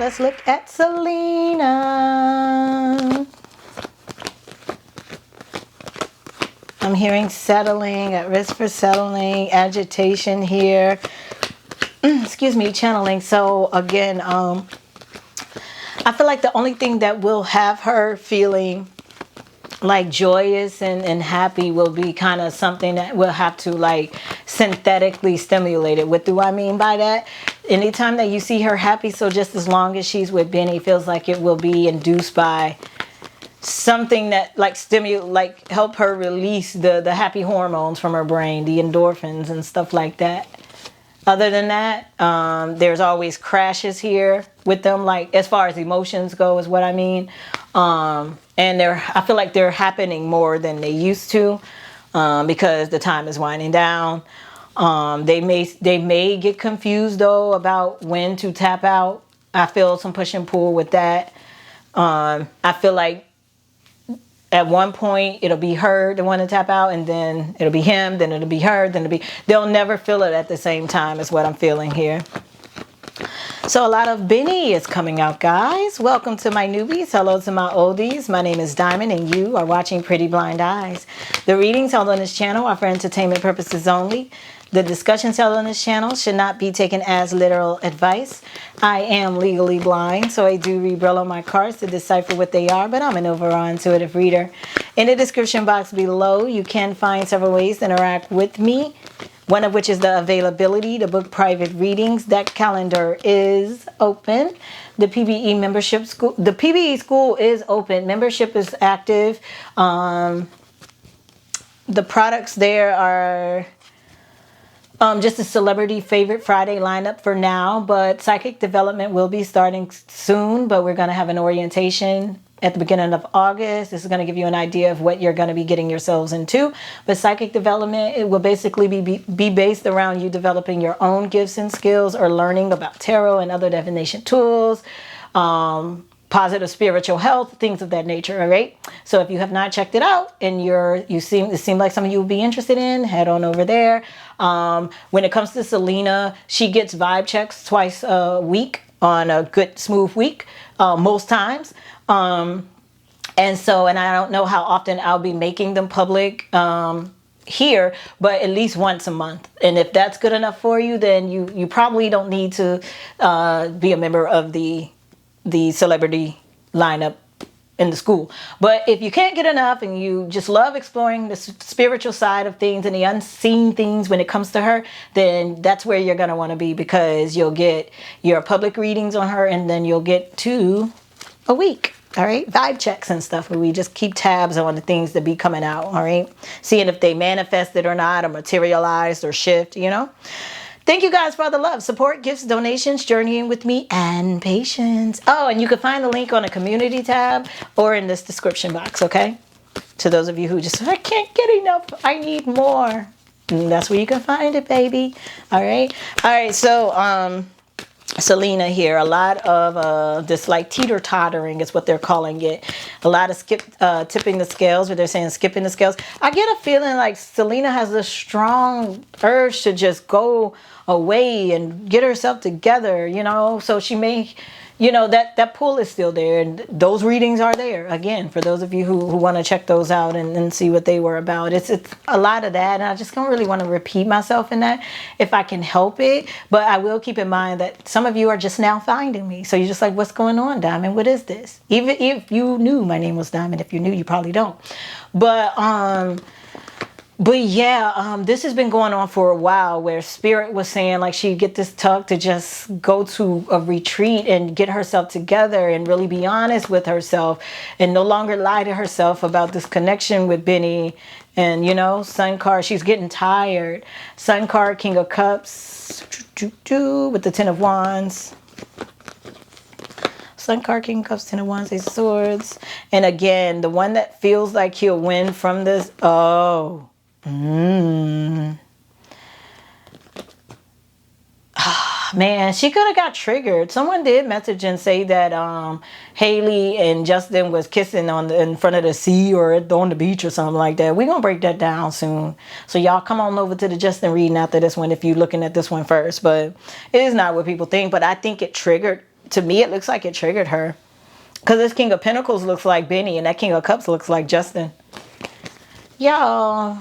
let's look at Selena. I'm hearing settling, at risk for settling, agitation here. Excuse me, channeling. So again, I feel like the only thing that will have her feeling like joyous and happy will be kind of something that will have to like synthetically stimulate it. What do I mean by that? Anytime that you see her happy, so just as long as she's with Benny, feels like it will be induced by something that like help her release the happy hormones from her brain, the endorphins and stuff like that. Other than that, there's always crashes here with them, like as far as emotions go is what I mean. And I feel like they're happening more than they used to, because the time is winding down. They may get confused though about when to tap out. I feel some push and pull with that. I feel like at one point it'll be her the one to tap out, and then it'll be him, then it'll be her, they'll never feel it at the same time is what I'm feeling here. So a lot of Benny is coming out, guys. Welcome to my newbies. Hello to my oldies. My name is Diamond and you are watching Pretty Blind Eyes. The readings held on this channel are for entertainment purposes only. The discussions held on this channel should not be taken as literal advice. I am legally blind, so I do read Braille on my cards to decipher what they are, but I'm an overall intuitive reader. In the description box below, you can find several ways to interact with me, one of which is the availability to book private readings. That calendar is open. The PBE membership school, the PBE school is open. Membership is active. The products there are just a celebrity favorite Friday lineup for now, but psychic development will be starting soon, but we're going to have an orientation at the beginning of August. This is going to give you an idea of what you're going to be getting yourselves into. But psychic development, it will basically be based around you developing your own gifts and skills, or learning about tarot and other divination tools, positive spiritual health, things of that nature. All right. So if you have not checked it out and it seems like some of you would be interested in, head on over there. When it comes to Selena, she gets vibe checks twice a week on a good smooth week, most times. And I don't know how often I'll be making them public here, but at least once a month. And if that's good enough for you, then you probably don't need to be a member of the celebrity lineup in the school. But if you can't get enough and you just love exploring the spiritual side of things and the unseen things when it comes to her, then that's where you're going to want to be, because you'll get your public readings on her, and then you'll get 2 a week. All right, vibe checks and stuff where we just keep tabs on the things that be coming out. All right, seeing if they manifested or not, or materialized or shift, you know. Thank you guys for all the love, support, gifts, donations, journeying with me, and patience. Oh, and you can find the link on the community tab or in this description box, okay? To those of you who just, I can't get enough, I need more. And that's where you can find it, baby. All right. All right, so Selena here, a lot of this like teeter-tottering is what they're calling it. A lot of tipping the scales, where they're saying skipping the scales. I get a feeling like Selena has a strong urge to just go away and get herself together, you know. So she may, you know, that pull is still there, and those readings are there again for those of you who want to check those out and see what they were about. It's a lot of that, and I just don't really want to repeat myself in that if I can help it. But I will keep in mind that some of you are just now finding me, so you're just like, what's going on, Diamond? What is this? Even if you knew my name was Diamond, if you knew, you probably don't. But yeah, this has been going on for a while, where Spirit was saying like she'd get this tug to just go to a retreat and get herself together and really be honest with herself and no longer lie to herself about this connection with Benny. And, you know, Sun card, she's getting tired. Sun card, King of Cups, with the 10 of Wands. Sun card, King of Cups, 10 of Wands, Ace of Swords. And again, the one that feels like he'll win from this, man, she could have got triggered. Someone did message and say that Haley and Justin was kissing in front of the sea or on the beach or something like that. We're going to break that down soon. So y'all come on over to the Justin reading after this one if you're looking at this one first. But it is not what people think. But I think it triggered to me, it looks like it triggered her. Because this King of Pentacles looks like Benny, and that King of Cups looks like Justin. Y'all,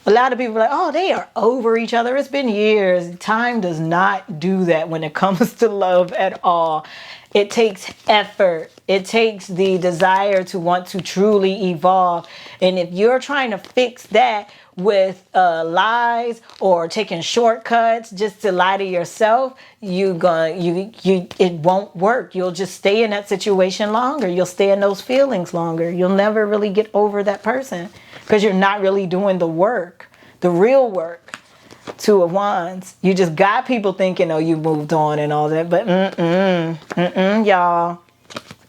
a lot of people are like, oh, they are over each other. It's been years. Time does not do that when it comes to love at all. It takes effort. It takes the desire to want to truly evolve. And if you're trying to fix that with lies or taking shortcuts just to lie to yourself, it won't work. You'll just stay in that situation longer. You'll stay in those feelings longer. You'll never really get over that person because you're not really doing the work, the real work. Two of Wands. You just got people thinking, oh, you moved on and all that, but y'all.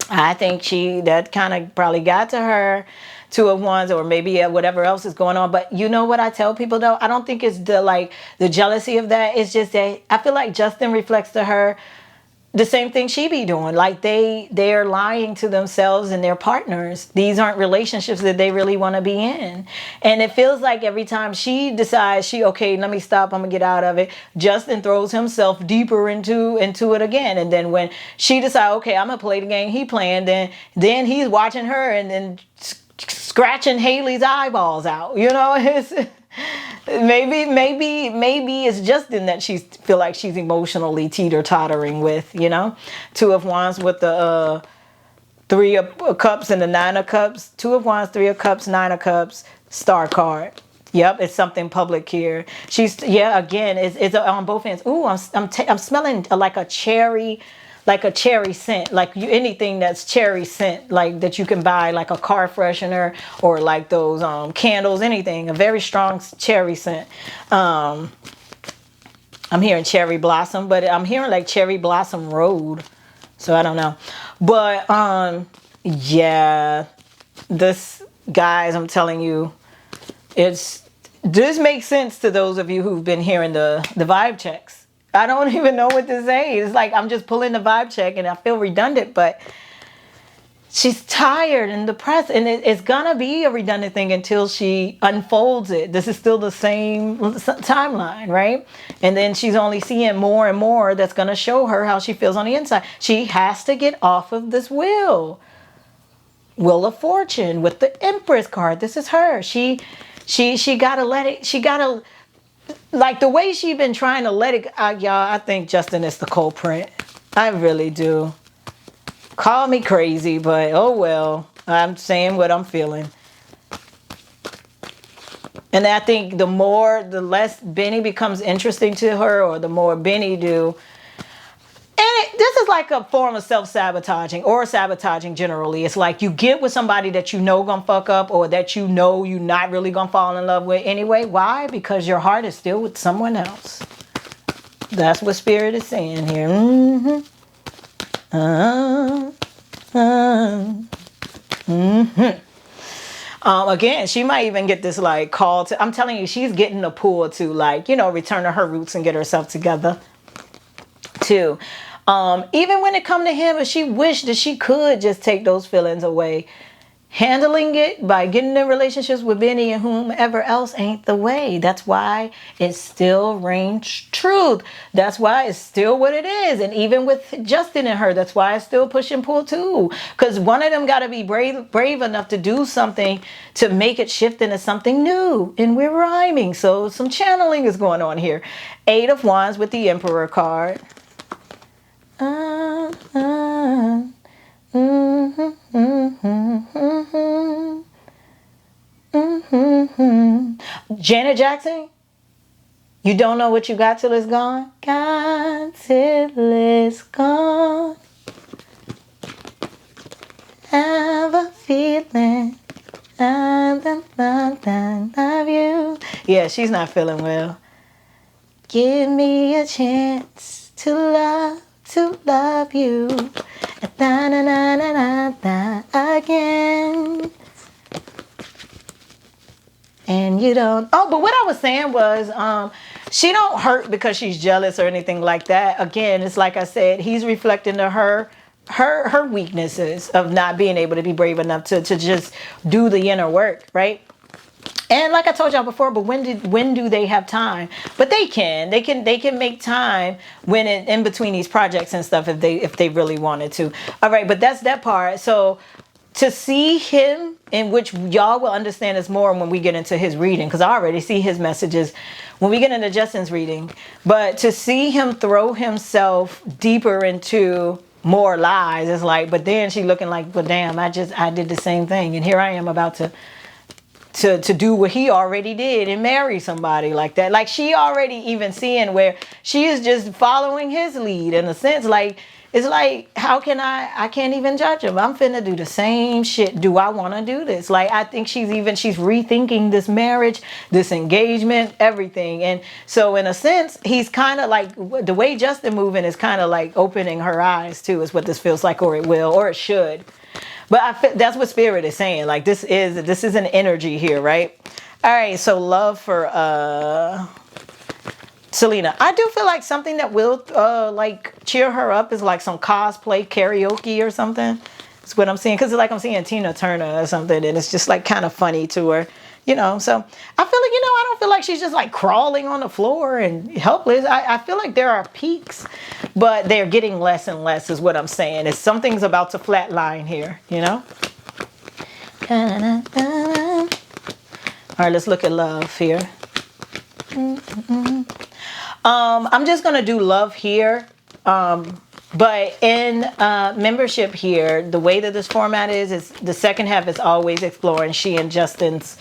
I think that kind of probably got to her. Two of Wands, or maybe whatever else is going on. But you know what I tell people though? I don't think it's the jealousy of that. It's just that I feel like Justin reflects to her the same thing she be doing. Like they're lying to themselves and their partners. These aren't relationships that they really want to be in. And it feels like every time she decides okay, let me stop, I'm gonna get out of it, Justin throws himself deeper into it again. And then when she decides, okay, I'm gonna play the game he playing, then he's watching her and then scratching Haley's eyeballs out. You know, it's maybe it's Justin that she feel like she's emotionally teeter-tottering with, you know. Two of Wands with the Three of Cups and the Nine of Cups. Two of Wands, Three of Cups, Nine of Cups, Star card. Yep, it's something public here. Again, it's on both ends. Ooh, I'm smelling like a cherry scent, like anything that's cherry scent, like that you can buy, like a car freshener or like those candles, anything, a very strong cherry scent. I'm hearing cherry blossom, but I'm hearing like cherry blossom road, so I don't know. But yeah, this, guys, I'm telling you, this makes sense to those of you who've been hearing the vibe checks. I don't even know what to say. It's like I'm just pulling the vibe check and I feel redundant, but she's tired and depressed, and it's gonna be a redundant thing until she unfolds it. This is still the same timeline, right? And then she's only seeing more and more that's gonna show her how she feels on the inside. She has to get off of this Wheel of Fortune with the Empress card. This is her. She gotta let it. She gotta. Like the way she's been trying to let it, y'all, I think Justin is the culprit. I really do. Call me crazy, but oh well. I'm saying what I'm feeling. And I think the less Benny becomes interesting to her, or the more Benny do. And this is like a form of self-sabotaging or sabotaging generally. It's like you get with somebody that you know gonna fuck up, or that you know you're not really gonna fall in love with anyway. Why? Because your heart is still with someone else. That's what Spirit is saying here. Again, she might even get this like call to, I'm telling you, she's getting a pull to like, return to her roots and get herself together too. Even when it come to him, if she wished that she could just take those feelings away, handling it by getting in relationships with Benny and whomever else ain't the way. That's why it still reigns truth. That's why it's still what it is. And even with Justin and her, that's why it's still push and pull too. Because one of them got to be brave enough to do something to make it shift into something new. And we're rhyming, so some channeling is going on here. Eight of Wands with the Emperor card. Janet Jackson, you don't know what you got till it's gone. Got till it's gone. Have a feeling. Love you. Yeah, she's not feeling well. Give me a chance to love you again. And you don't. Oh, but what I was saying was, she don't hurt because she's jealous or anything like that. Again, it's like I said, he's reflecting to her weaknesses of not being able to be brave enough to just do the inner work, right? And like I told y'all before, but when do they have time? But they can make time when in between these projects and stuff if they really wanted to. All right, but that's that part. So to see him, in which y'all will understand this more when we get into his reading, because I already see his messages when we get into Justin's reading. But to see him throw himself deeper into more lies, it's like, but then she looking like, well, damn, I did the same thing, and here I am about to do what he already did and marry somebody like that. Like, she already even seeing where she is just following his lead in a sense. Like, it's like, how can I can't even judge him. I'm finna do the same shit. Do I want to do this? Like, I think she's rethinking this marriage, this engagement, everything. And so in a sense, he's kind of like, the way Justin moving is kind of like opening her eyes too, is what this feels like, or it will, or it should. But that's what Spirit is saying. Like, this is an energy here, right? All right, so love for Selena. I do feel like something that will like cheer her up is like some cosplay karaoke or something. That's what I'm seeing. Because like I'm seeing Tina Turner or something, and it's just like kind of funny to her. You know, so I feel like, I don't feel like she's just like crawling on the floor and helpless. I feel like there are peaks, but they're getting less and less is what I'm saying. It's something's about to flatline here, you know? All right, let's look at love here. I'm just going to do love here. But in membership here, the way that this format is the second half is always exploring she and Justin's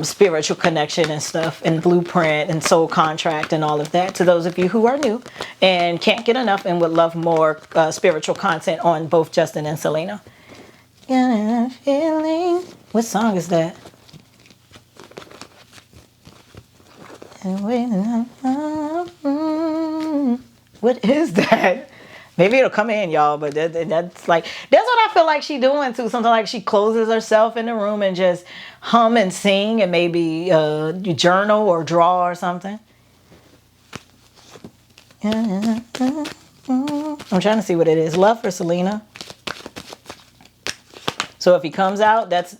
spiritual connection and stuff, and blueprint and soul contract and all of that. To those of you who are new and can't get enough and would love more spiritual content on both Justin and Selena. Feeling. What song is that? What is that? Maybe it'll come in, y'all, but that's what I feel like she doing too. Something like she closes herself in the room and just hum and sing and maybe journal or draw or something. I'm trying to see what it is. Love for Selena. So if he comes out, that's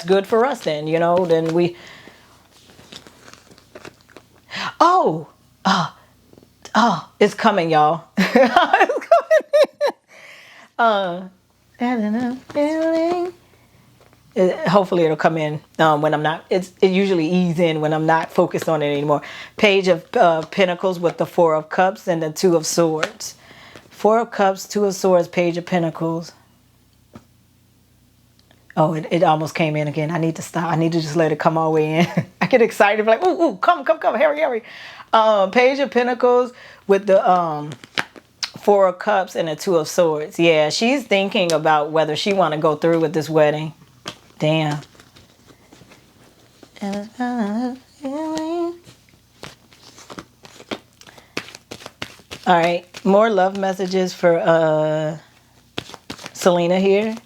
good for us then, then we... Oh, it's coming, y'all. It's coming. Feeling. Hopefully it'll come in when I'm not. It usually ease in when I'm not focused on it anymore. Page of Pentacles with the Four of Cups and the Two of Swords. Four of Cups, Two of Swords, Page of Pentacles. Oh, it almost came in again. I need to stop. I need to just let it come all the way in. I get excited, like, ooh, come, hurry. Page of Pentacles with the Four of Cups and the Two of Swords. Yeah, she's thinking about whether she want to go through with this wedding. Damn. All right, more love messages for Selena here.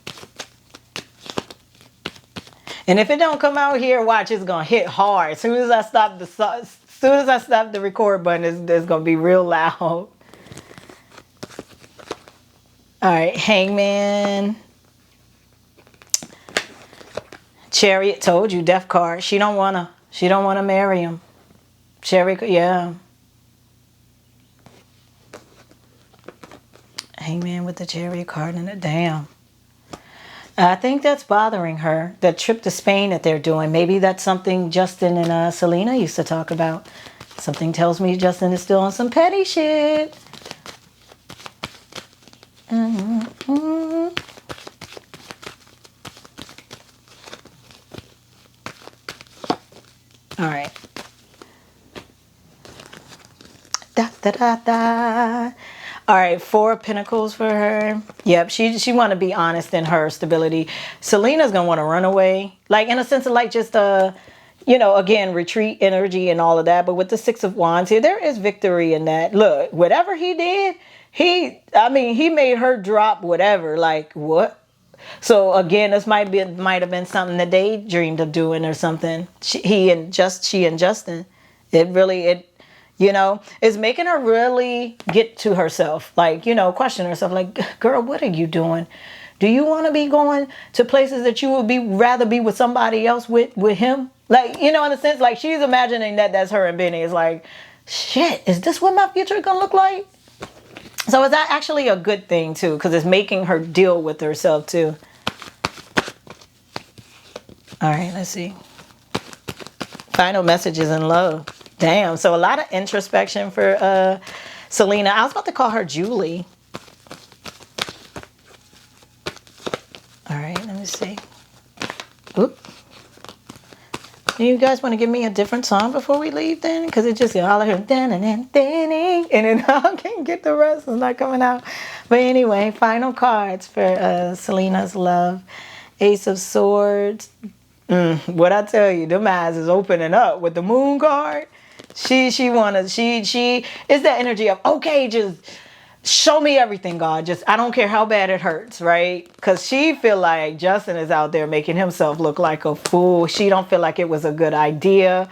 And if it don't come out here, watch, it's gonna hit hard. As soon as I stop the record button, it's gonna be real loud. All right, Hangman. Chariot, told you, Death card. She don't wanna marry him. Chariot, yeah. Hangman with the Chariot card and a damn. I think that's bothering her. That trip to Spain that they're doing. Maybe that's something Justin and Selena used to talk about. Something tells me Justin is still on some petty shit. Mm-hmm. All right. Da. All right, Four of Pentacles for her. Yep, she want to be honest in her stability. Selena's going to want to run away. Like, in a sense of like just, again, retreat energy and all of that. But with the Six of Wands here, there is victory in that. Look, whatever he did, he made her drop whatever. Like, what? So, again, this might have been something that they dreamed of doing or something. She and Justin. It's making her really get to herself, like, question herself, like, girl, what are you doing? Do you want to be going to places that you would rather be with somebody else with him? Like, you know, in a sense, like she's imagining that that's her and Benny. It's like, shit, is this what my future is going to look like? So is that actually a good thing too? Because it's making her deal with herself too. All right, let's see. Final messages in love. Damn. So a lot of introspection for Selena. I was about to call her Julie. All right, let me see. Oop. You guys want to give me a different song before we leave then? Because it just all I hear, and then I can't get the rest. It's not coming out. But anyway, final cards for Selena's love. Ace of Swords. What I tell you, them eyes is opening up with the moon card. She is that energy of, okay, just show me everything, God. Just, I don't care how bad it hurts, right? Because she feel like Justin is out there making himself look like a fool. She don't feel like it was a good idea.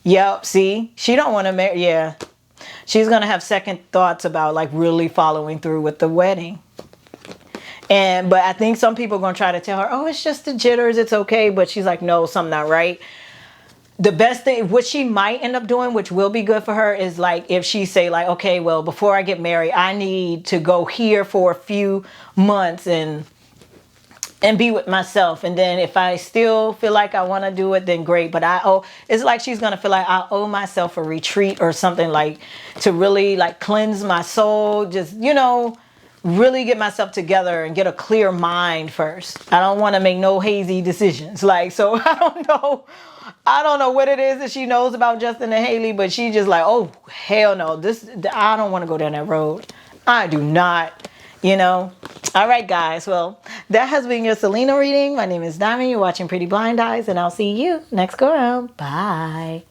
Yep, see? She don't want to marry, yeah. She's going to have second thoughts about like really following through with the wedding. But I think some people are going to try to tell her, oh, it's just the jitters, it's okay. But she's like, no, something not right. The best thing, what she might end up doing, which will be good for her, is like if she say like, okay, well, before I get married, I need to go here for a few months and be with myself. And then if I still feel like I want to do it, then great. But it's like she's going to feel like I owe myself a retreat or something, like to really like cleanse my soul. Just, you know, really get myself together and get a clear mind first. I don't want to make no hazy decisions. Like, so I don't know what it is that she knows about Justin and Haley, but she just like, oh, hell no. I don't want to go down that road. I do not, you know. All right, guys. Well, that has been your Selena reading. My name is Diamond. You're watching Pretty Blind Eyes, and I'll see you next go around. Bye.